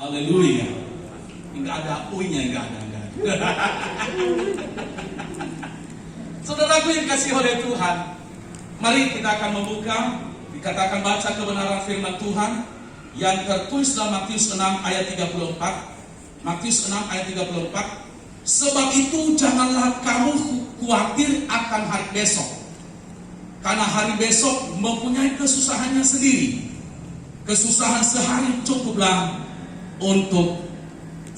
Haleluya. Enggak ada uinya, enggak ada. Saudaraku yang kasih oleh Tuhan, mari kita akan membuka, dikatakan baca kebenaran firman Tuhan yang tertulis dalam Matius 6 ayat 34. Matius 6 ayat 34. Sebab itu janganlah kamu khawatir akan hari besok, karena hari besok mempunyai kesusahannya sendiri. Kesusahan sehari cukuplah untuk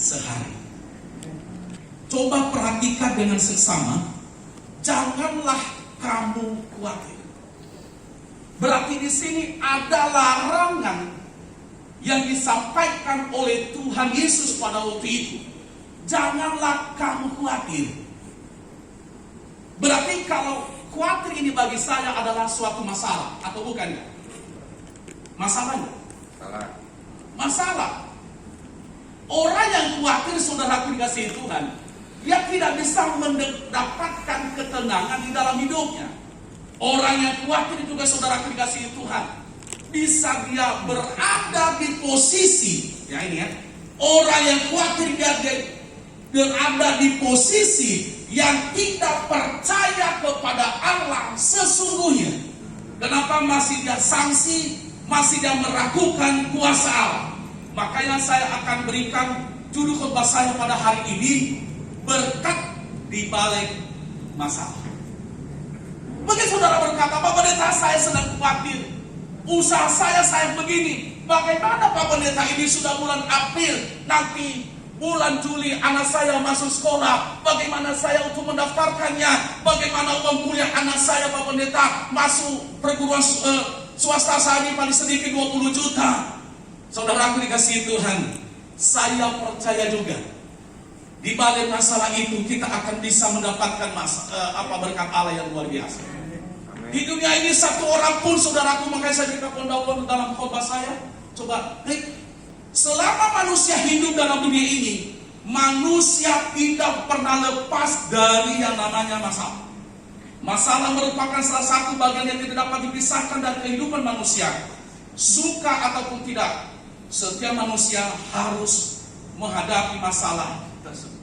sehari. Coba perhatikan dengan seksama, janganlah kamu khawatir. Berarti di sini ada larangan yang disampaikan oleh Tuhan Yesus pada waktu itu. Janganlah kamu khawatir. Berarti kalau khawatir ini bagi saya adalah suatu masalah, atau bukan? Masalahnya? Masalah. Orang yang khawatir, saudara dikasihi Tuhan, dia tidak bisa mendapatkan ketenangan di dalam hidupnya. Orang yang khawatir juga, saudara dikasihi Tuhan, bisa dia berada di posisi, ya ini ya, orang yang khawatir dia berada di posisi yang tidak percaya kepada Allah sesungguhnya. Kenapa? Masih dia sanksi, masih dia meragukan kuasa Allah. Makanya saya akan berikan judul khotbah saya pada hari ini, berkat di balik masalah. Mungkin saudara berkata, Pak Pendeta, saya sedang khawatir, usaha saya begini. Bagaimana Pak Pendeta, ini sudah bulan April, nanti bulan Juli anak saya masuk sekolah, bagaimana saya untuk mendaftarkannya, bagaimana uang kuliah anak saya Pak Pendeta, masuk perguruan swasta saja paling sedikit 20 juta. Saudaraku dikasihi Tuhan, saya percaya juga di balik masalah itu kita akan bisa mendapatkan berkat Allah yang luar biasa. Di dunia ini satu orang pun, saudaraku, makanya saya berikan pendahuluan dalam khotbah saya. Coba, selama manusia hidup dalam dunia ini, manusia tidak pernah lepas dari yang namanya masalah. Masalah merupakan salah satu bagian yang tidak dapat dipisahkan dari kehidupan manusia. Suka ataupun tidak, setiap manusia harus menghadapi masalah tersebut.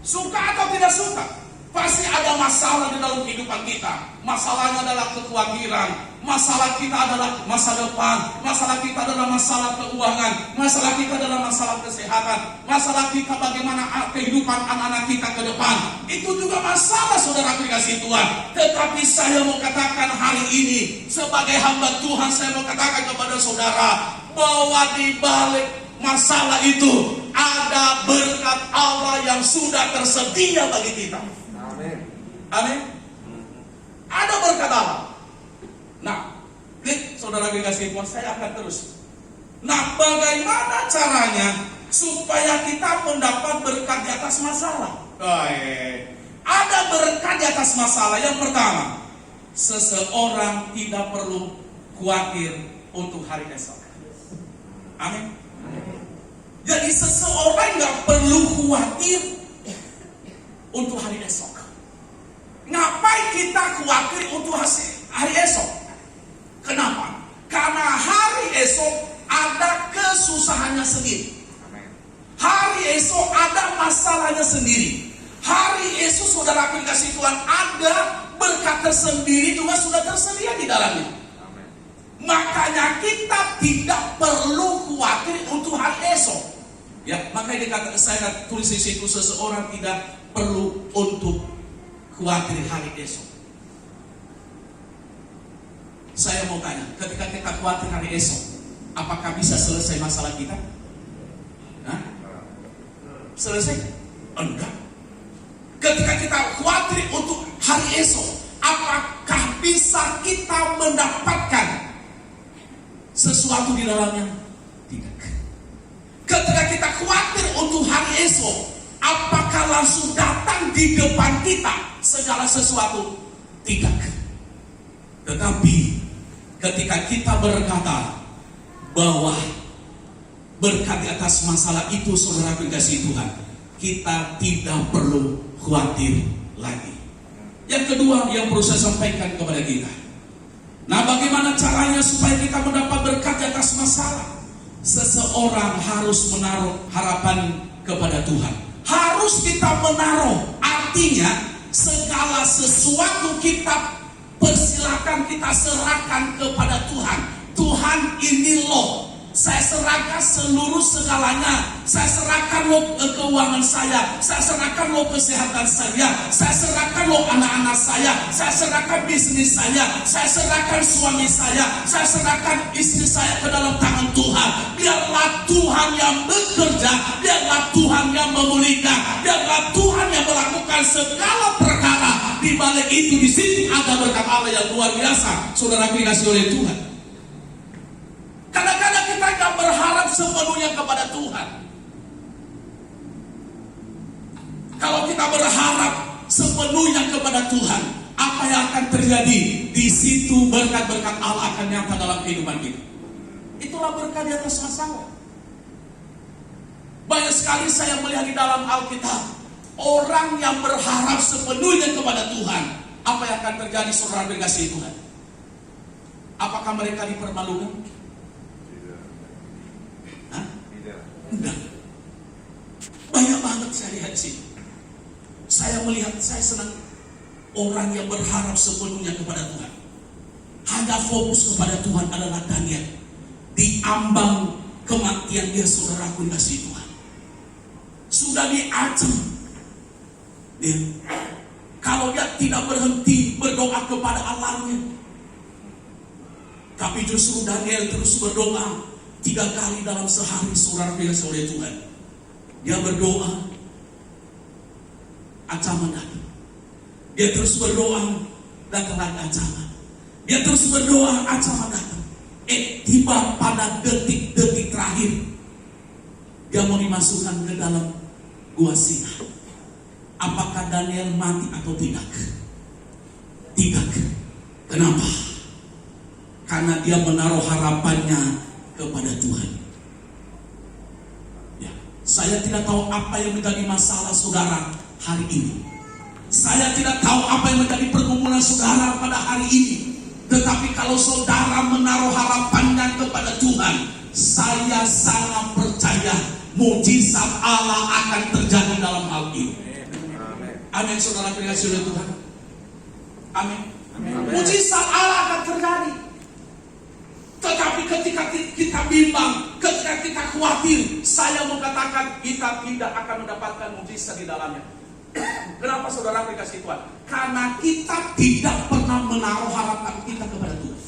Suka atau tidak suka, pasti ada masalah di dalam kehidupan kita. Masalahnya adalah kekhawatiran, masalah kita adalah masa depan, masalah kita adalah masalah keuangan, masalah kita adalah masalah kesehatan, masalah kita bagaimana kehidupan anak-anak kita ke depan. Itu juga masalah, saudara dikasihi Tuhan. Tetapi saya mau katakan hari ini, sebagai hamba Tuhan, saya mau katakan kepada saudara, bahwa di balik masalah itu ada berkat Allah yang sudah tersedia bagi kita. Amin. Amin. Ada berkat Allah. Nah, saudara dikasihi Tuhan, saya akan terus. Nah, bagaimana caranya supaya kita mendapat berkat di atas masalah? Ada berkat di atas masalah. Yang pertama, seseorang tidak perlu khawatir untuk hari esok. Amin. Jadi seseorang nggak perlu khawatir untuk hari esok. Ngapain kita khawatir untuk hari esok? Kenapa? Karena hari esok ada kesusahannya sendiri. Hari esok ada masalahnya sendiri. Hari esok, saudara dikasihi Tuhan, ada berkat tersendiri juga sudah tersedia di dalamnya. Makanya kita tidak perlu khawatir untuk hari esok. Ya, makanya saya tulis di situ, seseorang tidak perlu untuk khawatir hari esok. Saya mau tanya, ketika kita khawatir hari esok, apakah bisa selesai masalah kita? Selesai? Enggak. Ketika kita khawatir untuk hari esok, apakah bisa kita mendapatkan sesuatu di dalamnya? Tidak. Ketika kita khawatir untuk hari esok, apakah langsung datang di depan kita segala sesuatu? Tidak. Tetapi ketika kita berkata bahwa berkat di atas masalah itu, saudara dikasihi Tuhan, kita tidak perlu khawatir lagi. Yang kedua yang perlu saya sampaikan kepada kita, nah, bagaimana caranya supaya kita mendapat berkat di atas masalah? seseorang harus menaruh harapan kepada Tuhan. Harus kita menaruh, artinya segala sesuatu kita persilakan, kita serahkan kepada Tuhan. Tuhan, ini loh, saya serahkan seluruh segalanya. Saya serahkan lo keuangan saya serahkan lo kesehatan saya serahkan lo anak-anak saya serahkan bisnis saya serahkan suami saya serahkan istri saya ke dalam tangan Tuhan. Biarlah Tuhan yang bekerja, biarlah Tuhan yang memulihkan, biarlah Tuhan yang melakukan segala perkara. Di balik itu, di sini ada berkat Allah yang luar biasa, saudara dikasih oleh Tuhan. Kadang-kadang kita tidak berharap sepenuhnya kepada Tuhan. Kalau kita berharap sepenuhnya kepada Tuhan, apa yang akan terjadi? Di situ berkat-berkat Allah akan nyata dalam kehidupan kita. Itulah berkat di atas masalah. Banyak sekali saya melihat di dalam Alkitab, orang yang berharap sepenuhnya kepada Tuhan, apa yang akan terjadi, saudara dikasih Tuhan? Apakah mereka dipermalukan? Enggak. Banyak banget saya lihat sih. Saya melihat, saya senang orang yang berharap sepenuhnya kepada Tuhan. Hanya fokus kepada Tuhan adalah Daniel. Di ambang kematian dia, saudaraku dikasih Tuhan. Sudah diancam. Kalau dia tidak berhenti berdoa kepada Allahnya. Tapi justru Daniel terus berdoa. 3 kali dalam sehari, saudara dikasih oleh Tuhan. Dia berdoa, ancaman datang. Dia terus berdoa, datang lagi ancaman. Dia terus berdoa, ancaman datang. Tiba pada detik-detik terakhir, dia mau dimasukkan ke dalam gua singa. Apakah Daniel mati atau tidak? Tidak. Kenapa? Karena dia menaruh harapannya kepada Tuhan. Ya, saya tidak tahu apa yang menjadi masalah saudara hari ini. Saya tidak tahu apa yang menjadi pergumulan saudara pada hari ini. Tetapi kalau saudara menaruh harapannya kepada Tuhan, saya sangat percaya mujizat Allah akan terjadi dalam hal ini. Amin, saudara dikasih oleh Tuhan. Amin. Mujizat Allah akan terjadi. Tetapi ketika kita bimbang, ketika kita khawatir, saya mau katakan kita tidak akan mendapatkan mujizat di dalamnya. Kenapa saudara dikasih Tuhan? Karena kita tidak pernah menaruh harapan kita kepada Tuhan.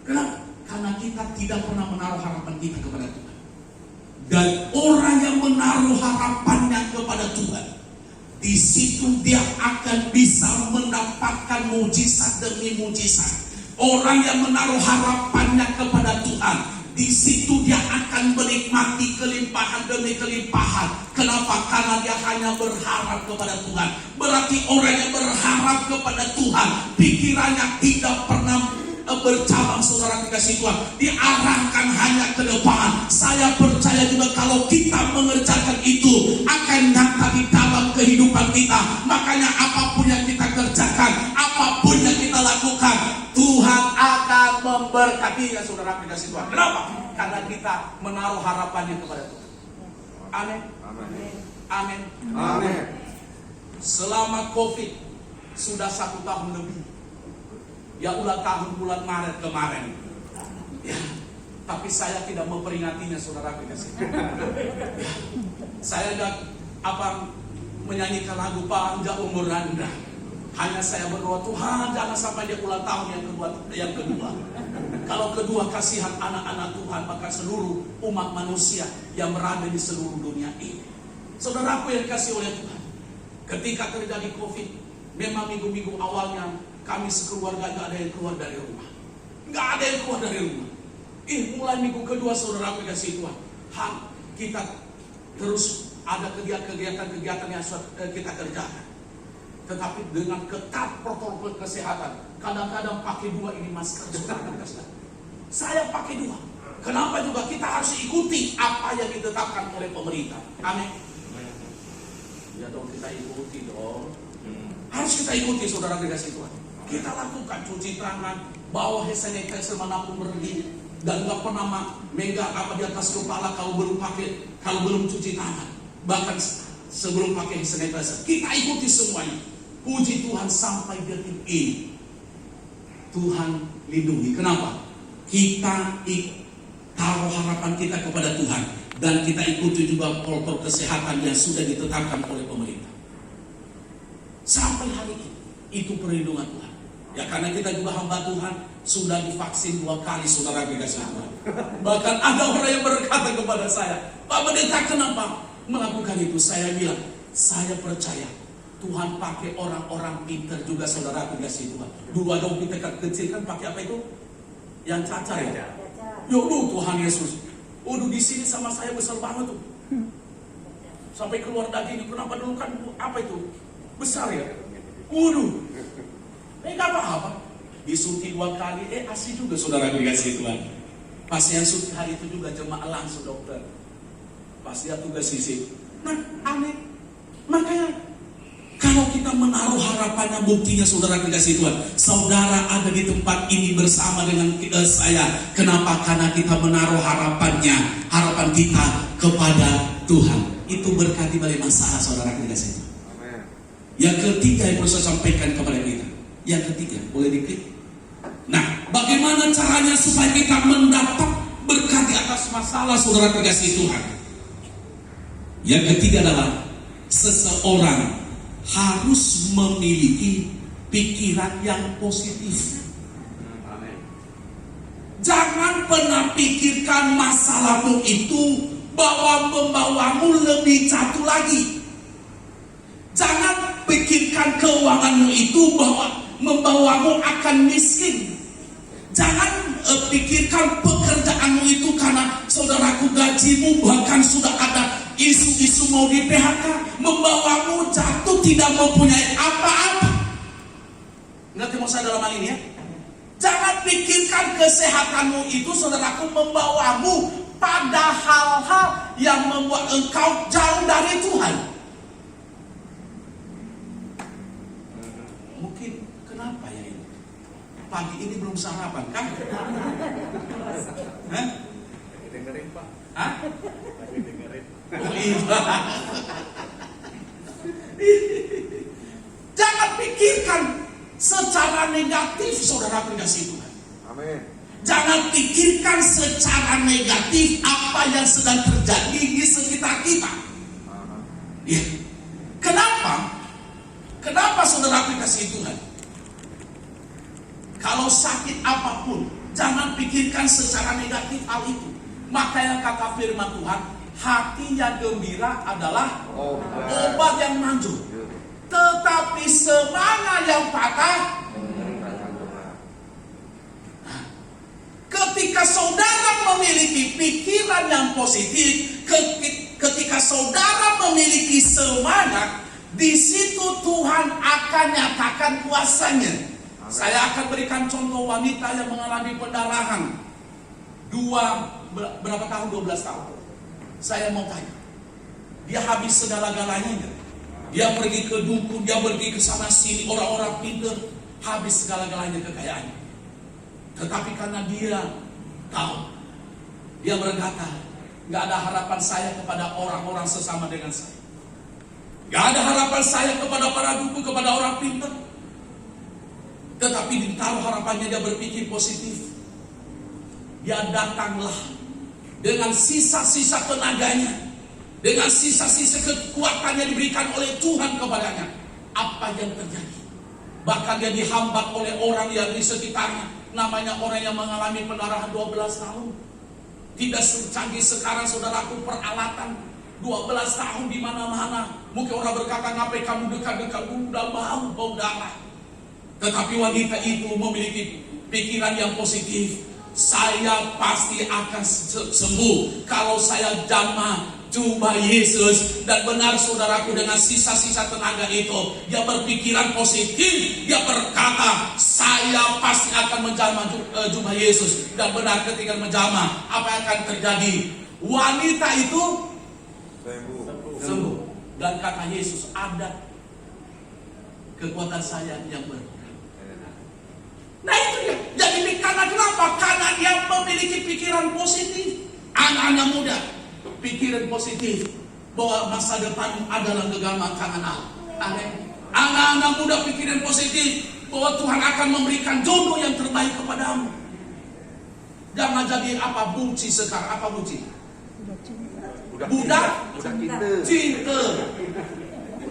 Kenapa? Karena kita tidak pernah menaruh harapan kita kepada Tuhan. Dan orang yang menaruh harapannya kepada Tuhan, di situ dia akan bisa mendapatkan mujizat demi mujizat. Orang yang menaruh harapannya kepada Tuhan, di situ dia akan menikmati kelimpahan demi kelimpahan. Kenapa? Karena dia hanya berharap kepada Tuhan. Berarti orang yang berharap kepada Tuhan, pikirannya tidak pernah bercabang, saudara dikasih Tuhan, diarahkan hanya ke depan. Saya percaya juga kalau kita mengerjakan itu akan nyata di dalam kehidupan kita. Makanya apapun yang kita kerjakan, apapun yang kita lakukan, Tuhan akan memberkatinya, saudara dikasih Tuhan. Kenapa? Karena kita menaruh harapannya kepada Tuhan. Amin. Amin. Amin. Selama COVID sudah 1 tahun lebih. Ya ulang tahun bulan Maret kemarin. Ya, tapi saya tidak memperingatinya, saudara dikasih. Ya, saya tidak menyanyikan lagu panjang umur Anda. Hanya saya berdoa, Tuhan jangan sampai dia ulang tahun yang kedua. Kalau kedua, kasihan anak-anak Tuhan, maka seluruh umat manusia yang berada di seluruh dunia ini. Saudaraku yang dikasih oleh Tuhan, ketika terjadi COVID, memang minggu-minggu awalnya kami sekeluarga gak ada yang keluar dari rumah. Gak ada yang keluar dari rumah. Mulai minggu kedua, saudara dikasih Tuhan, kita terus ada kegiatan-kegiatan yang kita kerjakan. Tetapi dengan ketat protokol kesehatan. Kadang-kadang pakai 2 ini masker, saudara dikasih. Saya pakai 2. Kenapa juga kita harus ikuti apa yang ditetapkan oleh pemerintah. Amin. Ya dong, kita ikuti dong. Harus kita ikuti, saudara dikasih Tuhan. Kita lakukan cuci tangan, bawa hand sanitizer manapun pergi, dan nggak pernah megang apa di atas kepala kalau belum cuci tangan. Bahkan sebelum pakai hand sanitizer, kita ikuti semuanya. Puji Tuhan sampai detik ini Tuhan lindungi. Kenapa? Kita taruh harapan kita kepada Tuhan, dan kita ikuti juga protokol kesehatan yang sudah ditetapkan oleh pemerintah. Sampai hari ini itu perlindungan Tuhan. Ya karena kita juga hamba Tuhan, sudah divaksin 2 kali, saudara dikasih Tuhan. Bahkan ada orang yang berkata kepada saya, Pak Pendeta, kenapa melakukan itu? Saya bilang, saya percaya Tuhan pakai orang-orang pintar juga, saudara dikasih Tuhan. Dulu ada kita kecil kan pakai apa itu? Yang cacar ya? Yaudah Tuhan Yesus. Waduh, di sini sama saya besar banget tuh. Sampai keluar daging. Kenapa dulu kan apa itu? Besar ya? Waduh. Enggak apa-apa. Disuntik 2 kali, asli juga saudara dikasih Tuhan. Pas yang suntik hari itu juga jemaah langsung dokter. Pas dia tugas sisip. Nah, aneh. Makanya kalau kita menaruh harapannya, buktinya saudara dikasih Tuhan. Saudara ada di tempat ini bersama dengan saya. Kenapa? Karena kita menaruh harapan kita kepada Tuhan. Itu berkati balik masalah saudara dikasih Tuhan. Yang ketiga yang perlu saya sampaikan kepada kita. Yang ketiga, boleh diklik. Nah, bagaimana caranya supaya kita mendapat berkat di atas masalah saudara dikasih Tuhan? Yang ketiga adalah seseorang harus memiliki pikiran yang positif. Jangan pernah pikirkan masalahmu itu bahwa membawamu lebih jatuh lagi. Jangan pikirkan keuanganmu itu bahwa membawamu akan miskin. Jangan pikirkan pekerjaanmu itu karena saudaraku gajimu bahkan sudah ada isu-isu mau di PHK, membawamu jatuh tidak mempunyai apa-apa. Ngerti mau saya dalam hal ini ya? Jangan pikirkan kesehatanmu itu saudaraku membawamu pada hal-hal yang membuat engkau jauh dari Tuhan. Mungkin kenapa ya ini? Pagi ini belum sarapan kan? Hah? Dengerin Pak. Hah? Dengerin. Oh, iya. Jangan pikirkan secara negatif saudara dikasih Tuhan. Amin. Jangan pikirkan secara negatif apa yang sedang terjadi di sekitar kita. Ya. Kenapa? Kenapa saudara dikasih Tuhan? Kalau sakit apapun, jangan pikirkan secara negatif hal itu. Makanya kata firman Tuhan, hati yang gembira adalah obat yang manjur. Tetapi semangat yang patah, ketika saudara memiliki pikiran yang positif, ketika saudara memiliki semangat, di situ Tuhan akan nyatakan kuasanya. Saya akan berikan contoh wanita yang mengalami pendarahan. Berapa tahun? 12 tahun. Saya mau tanya, dia habis segala-galanya enggak? Dia pergi ke dukun, dia pergi ke sana sini, orang-orang pintar, habis segala-galanya kekayaannya. Tetapi karena dia tahu, dia berkata, nggak ada harapan saya kepada orang-orang sesama dengan saya. Nggak ada harapan saya kepada para dukun, kepada orang pintar. Tetapi ditaruh harapannya, dia berpikir positif. Dia datanglah dengan sisa-sisa tenaganya, dengan sisa-sisa kekuatannya diberikan oleh Tuhan kepadanya. Apa yang terjadi? Bahkan dia dihambat oleh orang yang di sekitarnya. Namanya orang yang mengalami pendarahan 12 tahun. Tidak secanggih sekarang saudaraku peralatan. 12 tahun di mana-mana. Mungkin orang berkata, ngapain kamu dekat-dekat, udah bau darah. Tetapi wanita itu memiliki pikiran yang positif. Saya pasti akan sembuh kalau saya jamah jubah Yesus. Dan benar saudaraku, dengan sisa-sisa tenaga itu, dia berpikiran positif. Dia berkata, saya pasti akan menjamah jubah Yesus. Dan benar ketika menjamah, apa yang akan terjadi? Wanita itu sembuh. Dan kata Yesus, ada kekuatan saya yang berkurang. karena kenapa? Karena dia memiliki pikiran positif. Anak-anak muda, pikiran positif bahwa masa depan adalah gegamakan Allah. Amin. Anak-anak muda, pikiran positif bahwa Tuhan akan memberikan jodoh yang terbaik kepadamu. Jangan jadi apa buci sekarang, apa buci? Budak cinta.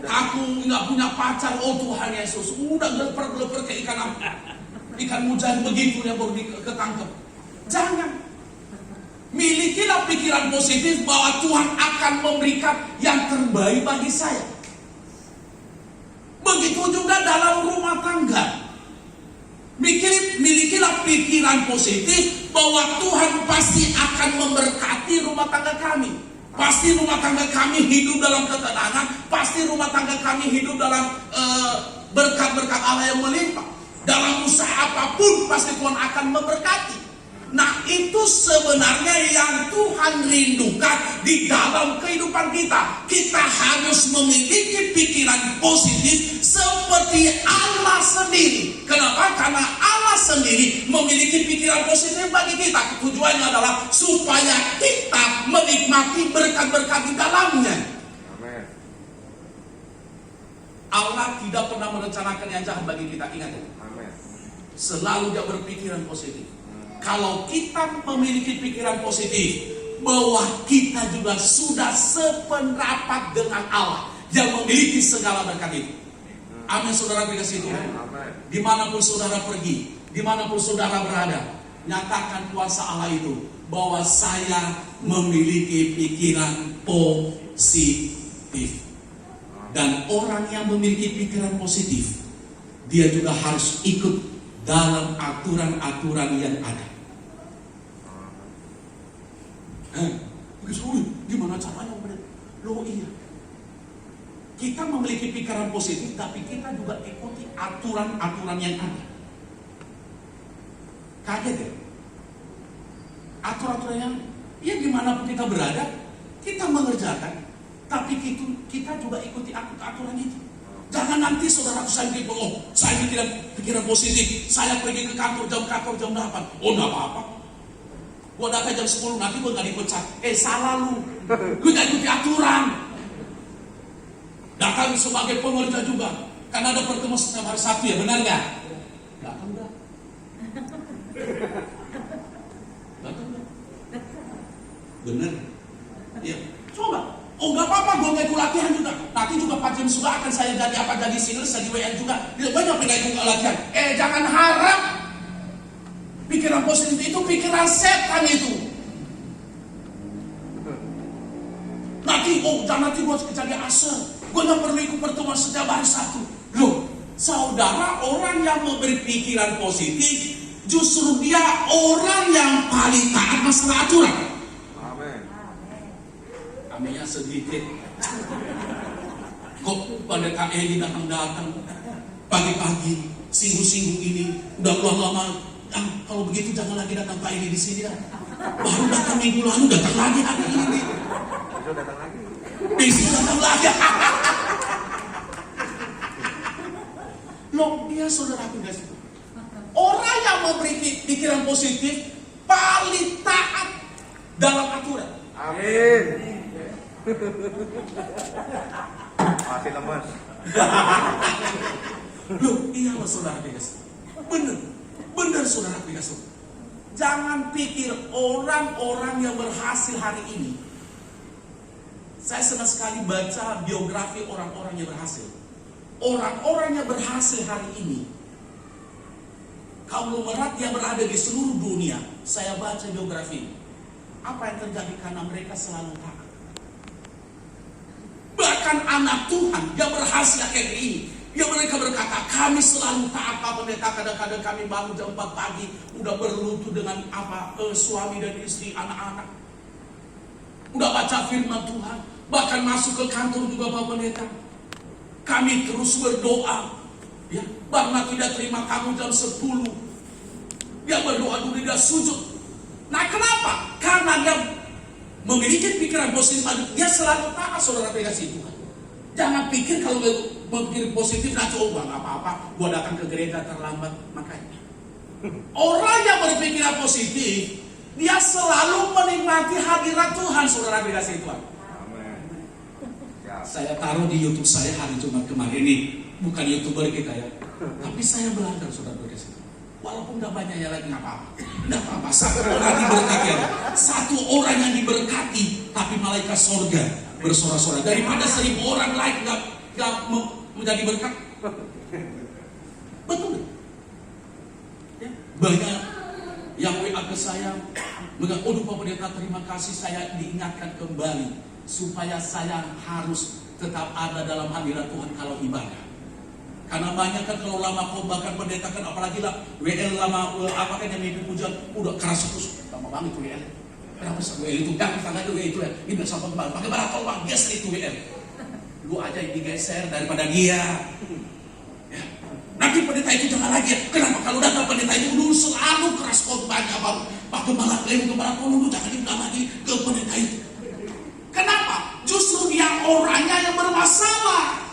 Aku nggak punya pacar, oh Tuhan Yesus, udah leper-leper ke ikan mujair begitu yang baru ketangkep. Jangan. Milikilah pikiran positif bahwa Tuhan akan memberikan yang terbaik bagi saya. Begitu juga dalam rumah tangga. Milikilah pikiran positif bahwa Tuhan pasti akan memberkati rumah tangga kami. Pasti rumah tangga kami hidup dalam ketenangan. Pasti rumah tangga kami hidup dalam berkat-berkat Allah yang melimpah. Dalam usaha apapun pasti Tuhan akan memberkati. Nah, itu sebenarnya yang Tuhan rindukan di dalam kehidupan kita. Kita harus memiliki pikiran positif seperti Allah sendiri. Kenapa? Karena Allah sendiri memiliki pikiran positif bagi kita. Tujuannya adalah supaya kita menikmati berkat-berkat di dalamnya. Amin. Allah tidak pernah merencanakan yang jahat bagi kita. Ingat ya? Amin. Selalu dia berpikiran positif. Kalau kita memiliki pikiran positif bahwa kita juga sudah sependapat dengan Allah yang memiliki segala berkat itu. Amin, saudara dikasih Tuhan. Dimanapun saudara pergi, dimanapun saudara berada, nyatakan kuasa Allah itu bahwa saya memiliki pikiran positif. Dan orang yang memiliki pikiran positif, dia juga harus ikut dalam aturan-aturan yang ada. Gimana caranya? Loh iya, kita memiliki pikiran positif, tapi kita juga ikuti aturan-aturan yang ada. Kaget ya? Aturan-aturan yang, ya dimanapun kita berada, kita mengerjakan, tapi kita juga ikuti aturan itu. Jangan nanti saudara saya bilang, oh saya pikiran positif, saya pergi ke kantor jam 8. Oh enggak apa-apa. Gua datang jam 10, nanti gua gak dipecat. Salah lu. Lu gak ikuti aturan. Datang sebagai pengerja juga. Karena ada pertemuan setiap hari Sabtu ya, benar gak? Datang gak? Datang gak? Benar? Iya. Coba. Oh gak apa-apa, gue gak ikut latihan juga. Nanti juga Pak Jim sudah akan saya jadi single, saya di WN juga. Dia banyak yang gak ikut latihan. Jangan harap pikiran positif itu pikiran setan itu. Nanti gue jadi asal. Gue gak perlu ikut pertemuan setiap hari Sabtu. Loh, saudara, orang yang berpikiran positif justru dia orang yang paling taat masalah aturan. Amin. Aminnya sedikit. Kok pada KEI datang pagi-pagi, singgung-singgung ini, udah lama. Kalau begitu jangan lagi datang Pak ini di sini ya. Baru datang minggu lalu, datang lagi hari ini. Besok datang lagi. Besok datang lagi. Loh, dia saudara guys. Orang yang memberi pikiran positif paling taat dalam aturan. Amin. Masih lemas. Loh, iya loh saudara guys. Benar saudara dikasih. Jangan pikir orang-orang yang berhasil hari ini. Saya senang sekali baca biografi orang-orang yang berhasil. Orang-orang yang berhasil hari ini, konglomerat yang berada di seluruh dunia, saya baca biografi. Apa yang terjadi? Karena mereka selalu taat. Bahkan anak Tuhan yang berhasil akhir ini, yang mereka berkata, kami selalu taat Pak Pendeta. Kadang-kadang kami bangun jam 4 pagi, udah berlutut dengan suami dan istri, anak-anak. Udah baca firman Tuhan, bahkan masuk ke kantor juga Pak Pendeta. Kami terus berdoa, ya, karena tidak terima kamu jam 10. Dia berdoa dulu, dia sujud. Nah kenapa? Karena dia memiliki pikiran positif, dia selalu taat saudara kasih Tuhan. Jangan pikir kalau berpikir positif nanti gak apa-apa, gua datang ke gereja terlambat. Makanya Orang yang berpikiran positif, dia selalu menikmati hadirat Tuhan, saudara dikasih Tuhan. Amin. Ya. Saya taruh di YouTube saya hari Jumat kemarin ini, bukan YouTuber kita ya, tapi saya belajar, saudara dikasih Tuhan. Walaupun tidak banyak ya lagi, nggak apa-apa. Nggak apa-apa, satu orang diberkati ya. Satu orang yang diberkati, tapi malaikat sorga bersorak-sorak. Daripada 1000 orang lain nggak menjadi berkat. Betul. Ya, banyak yang WA ke saya, aduh Pak Pendeta, terima kasih, saya diingatkan kembali supaya saya harus tetap ada dalam hadirat Tuhan kalau ibadah. Karena banyak kan kalau lama khotbah kan pendeta kan, apalagi lah WL lama apa kan yang mimpi pujian udah keras terus lama banget itu WL. Kenapa sih WL itu jangan tangga juga itu ya. Ini sampai kembali pakai baratol bang geser itu WL. Lu aja yang digeser daripada dia. Ya. Nanti pendeta itu jangan lagi ya. Kenapa kalau datang pendeta itu dulu selalu keras khotbahnya baru pakai balak lem ke baratol lu jangan diundang lagi ke pendeta itu. Kenapa? Justru dia orangnya yang bermasalah.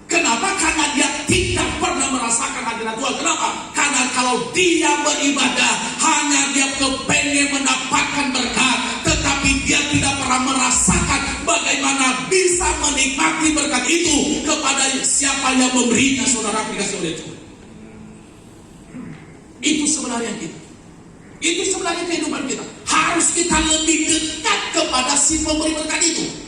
Kenapa? Karena dia tidak pernah merasakan hadirat Tuhan. Kenapa? Karena kalau dia beribadah, hanya dia kepengen mendapatkan berkat, tetapi dia tidak pernah merasakan bagaimana bisa menikmati berkat itu kepada siapa yang memberinya, saudara dikasih oleh Tuhan. Itu sebenarnya kita. Itu sebenarnya kehidupan kita. Harus kita lebih dekat kepada si pemberi berkat itu.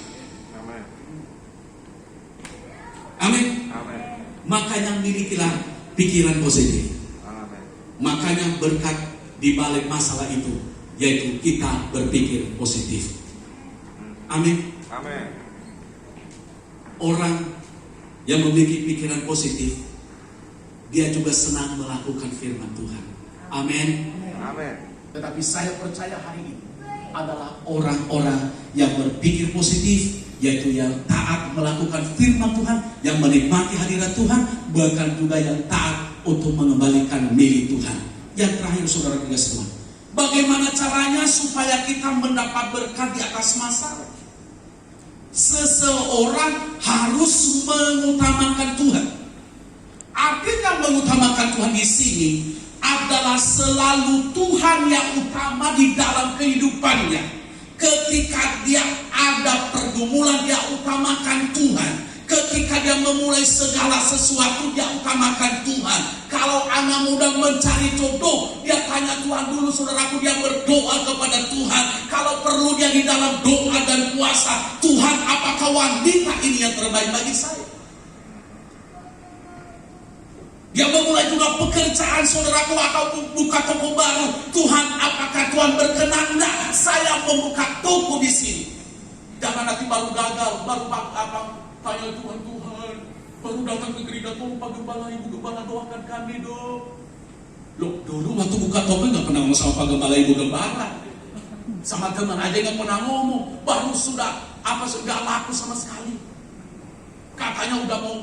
Amin. Amin. Makanya milikilah pikiran positif. Amin. Makanya berkat di balik masalah itu yaitu kita berpikir positif. Amin. Amin. Orang yang memiliki pikiran positif, dia juga senang melakukan firman Tuhan. Amin. Amin. Tetapi saya percaya hari ini adalah orang-orang yang berpikir positif, yaitu yang taat melakukan firman Tuhan, yang menikmati hadirat Tuhan, bahkan juga yang taat untuk mengembalikan milik Tuhan. Yang terakhir, saudara dikasih Tuhan, bagaimana caranya supaya kita mendapat berkat di atas masalah? Seseorang harus mengutamakan Tuhan. Artinya mengutamakan Tuhan di sini adalah selalu Tuhan yang utama di dalam kehidupannya. Ketika dia ada pergumulan, dia utamakan Tuhan. Ketika dia memulai segala sesuatu, dia utamakan Tuhan. Kalau anak muda mencari jodoh, dia tanya Tuhan dulu, saudaraku, dia berdoa kepada Tuhan. Kalau perlu dia di dalam doa dan puasa, Tuhan, apakah wanita ini yang terbaik bagi saya? Dia memulai juga pekerjaan, saudaraku, atau buka toko baru. Tuhan, apakah Tuhan berkenan enggak saya membuka toko di sini? Jangan nanti baru gagal, baru tanya Tuhan, baru datang ke gereja, tolong Pak Gembala, Ibu Gembala doakan kami dong. Loh, dulu waktu buka toko nggak pernah ngomong sama Pak Gembala, Ibu Gembala. Sama teman aja nggak pernah ngomong, baru sudah nggak laku sama sekali. Katanya udah mau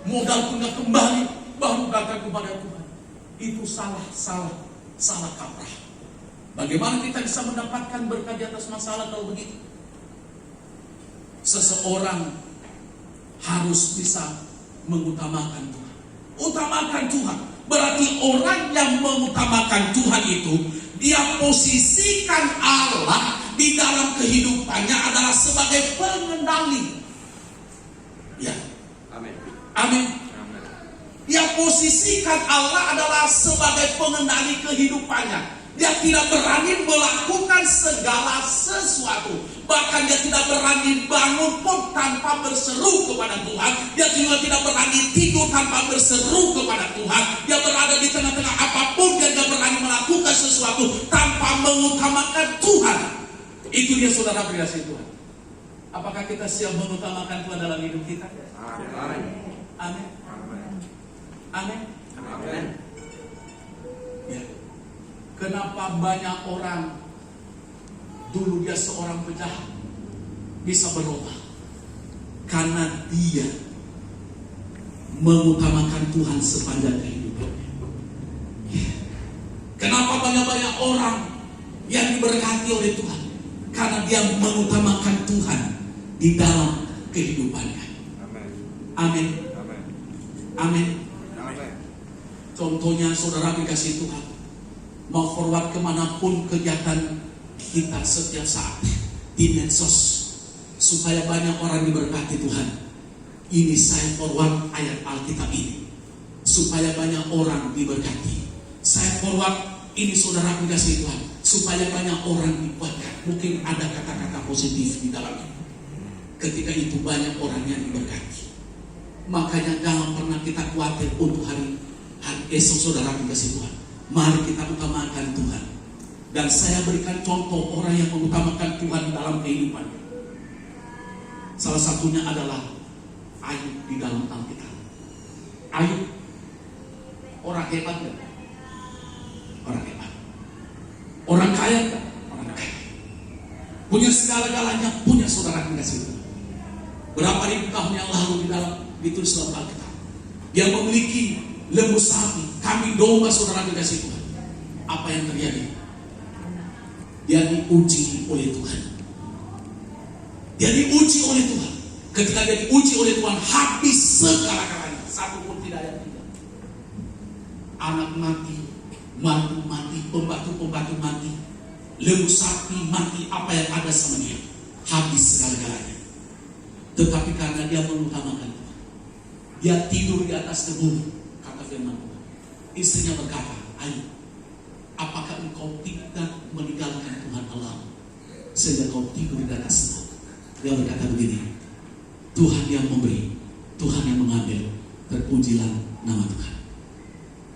modal pun nggak kembali, baru datang kepada Tuhan. Itu salah kaprah. Bagaimana kita bisa mendapatkan berkat di atas masalah kalau begitu? Seseorang harus bisa mengutamakan Tuhan. Utamakan Tuhan berarti orang yang mengutamakan Tuhan itu, dia posisikan Allah di dalam kehidupannya adalah sebagai pengendali. Ya, amin. Amin. Dia posisikan Allah adalah sebagai pengendali kehidupannya. Dia tidak berani melakukan segala sesuatu. Bahkan dia tidak berani bangun pun tanpa berseru kepada Tuhan. Dia juga tidak berani tidur tanpa berseru kepada Tuhan. Dia berada di tengah-tengah apapun, dia tidak berani melakukan sesuatu tanpa mengutamakan Tuhan. Itu dia, saudara pribadi Tuhan. Apakah kita siap mengutamakan Tuhan dalam hidup kita? Amin. Amin. Amin. Amin. Ya. Kenapa banyak orang dulu dia seorang penjahat bisa berubah? Karena dia mengutamakan Tuhan sepanjang kehidupannya. Ya. Kenapa banyak orang yang diberkati oleh Tuhan? Karena dia mengutamakan Tuhan di dalam kehidupannya. Amin. Amin. Amin. Amin. Amin. Contohnya, saudara dikasih Tuhan, mau forward kemanapun kegiatan kita setiap saat di medsos supaya banyak orang diberkati Tuhan. Ini saya forward ayat Alkitab ini supaya banyak orang diberkati. Saya forward ini saudara kasih Tuhan supaya banyak orang dikuatkan. Mungkin ada kata-kata positif di dalamnya. Ketika itu banyak orang yang diberkati. Makanya jangan pernah kita khawatir untuk hari esok saudara kasih Tuhan. Mari kita utamakan Tuhan. Dan saya berikan contoh orang yang mengutamakan Tuhan dalam kehidupannya. Salah satunya adalah Ayub di dalam Alkitab. Ayub orang hebat kan? Orang hebat. Orang kaya kan? Orang kaya. Punya segala-galanya, punya saudara kasih Tuhan. Berapa ribu tahun yang lalu di dalam ditulis dalam Alkitab. Dia memiliki lembu sapi, kambing domba saudara kasih Tuhan. Apa yang terjadi? Dia diuji oleh Tuhan. Dia diuji oleh Tuhan. Ketika dia diuji oleh Tuhan, habis segala-galanya, satu pun tidak ada tinggal. Anak mati, mantu mati, pembantu mati, lembu sapi mati, apa yang ada sama dia, habis segala-galanya. Tetapi karena dia mengutamakan Tuhan, dia tidur di atas kebun, kata firman Tuhan. Istrinya berkata, Ayub, apakah engkau tidak meninggalkan Tuhan Allah sehingga kau tidur di atasnya? Dia berkata begini, Tuhan yang memberi, Tuhan yang mengambil, terpujilah nama Tuhan.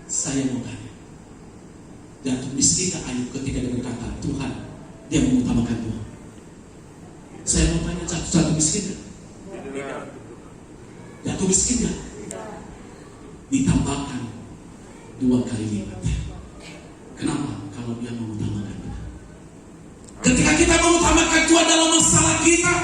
Saya mau tanya, jatuh miskinkah Ayub ketika dia berkata Tuhan, dia mengutamakan Tuhan? Saya mau tanya, jatuh miskin? Jatuh miskin ya? Ditambahkan 2 kali lipat. Kenapa? Kalau dia mengutamakan Tuhan. Ketika kita mengutamakan Tuhan dalam masalah kita,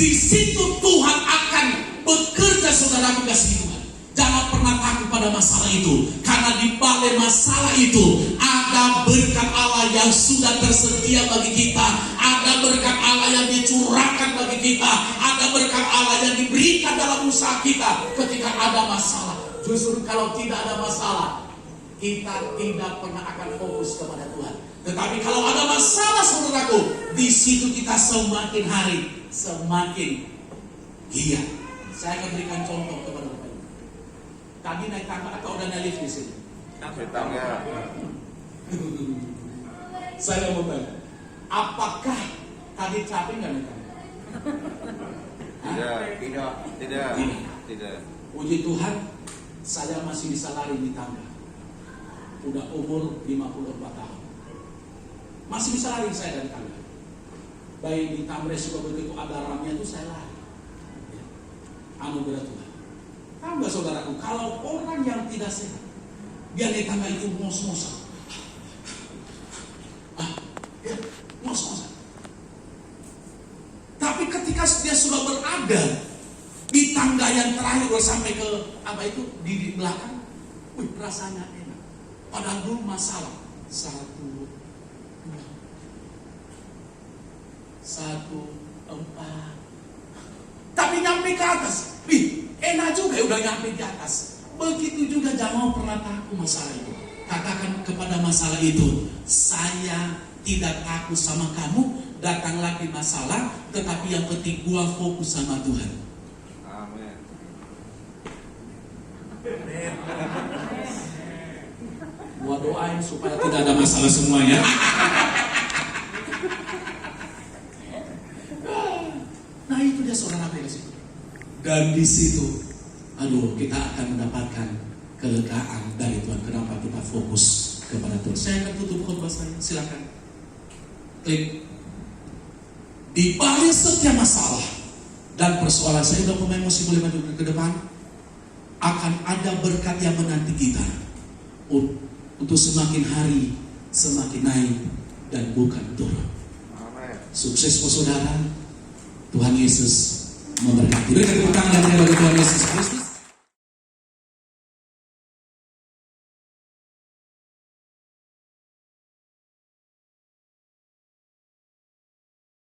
di situ Tuhan akan bekerja saudara kasih Tuhan. Jangan pernah takut pada masalah itu, karena di balik masalah itu ada berkat Allah yang sudah tersedia bagi kita, ada berkat Allah yang dicurahkan bagi kita, ada berkat Allah yang diberikan dalam usaha kita ketika ada masalah. Justru kalau tidak ada masalah, kita tidak pernah akan fokus kepada Tuhan. Tetapi kalau ada masalah saudaraku, di situ kita semakin hari semakin giat. Saya akan berikan contoh kepada Bapak Ibu. Tadi naik tangga atau udah naik lift di sini? Naik tangga. Saya mau tanya, apakah tadi capek nggak naik tangga? Tidak. Puji Tuhan, saya masih bisa lari di tangga. Udah umur 54 tahun. Masih bisa lari saya dari tangga. Baik di Tamres juga begitu ada ramnya itu saya lari. Anugerah Tuhan. Tahu nggak saudaraku, kalau orang yang tidak sehat, dia naik tangga itu ngos-ngosan. Ngos-ngosan. Tapi ketika dia sudah berada di tangga yang terakhir sampai ke apa itu di belakang, rasanya enak. Padahal dulu masalah 1, 2, 1, 4. Tapi nyampe ke atas, enak juga udah nyampe di atas. Begitu juga jangan pernah takut masalah itu. Katakan kepada masalah itu, saya tidak takut sama kamu. Datang lagi masalah, tetapi yang penting gua fokus sama Tuhan. Amin. Gua doain supaya tidak ada masalah semuanya. Nah itu dia saudara di situ. Dan di situ, kita akan mendapatkan kelegaan dari Tuhan. Kenapa kita fokus kepada Tuhan? Saya akan tutup khotbah saya. Silakan. Klik. Di balik setiap masalah dan persoalan, saya sudah pemain musik boleh maju ke depan. Akan ada berkat yang menanti kita untuk semakin hari semakin naik dan bukan turun. Amin. Sukses saudara. Tuhan Yesus memberkati. Berikan tepuk tangan bagi Tuhan Yesus Kristus.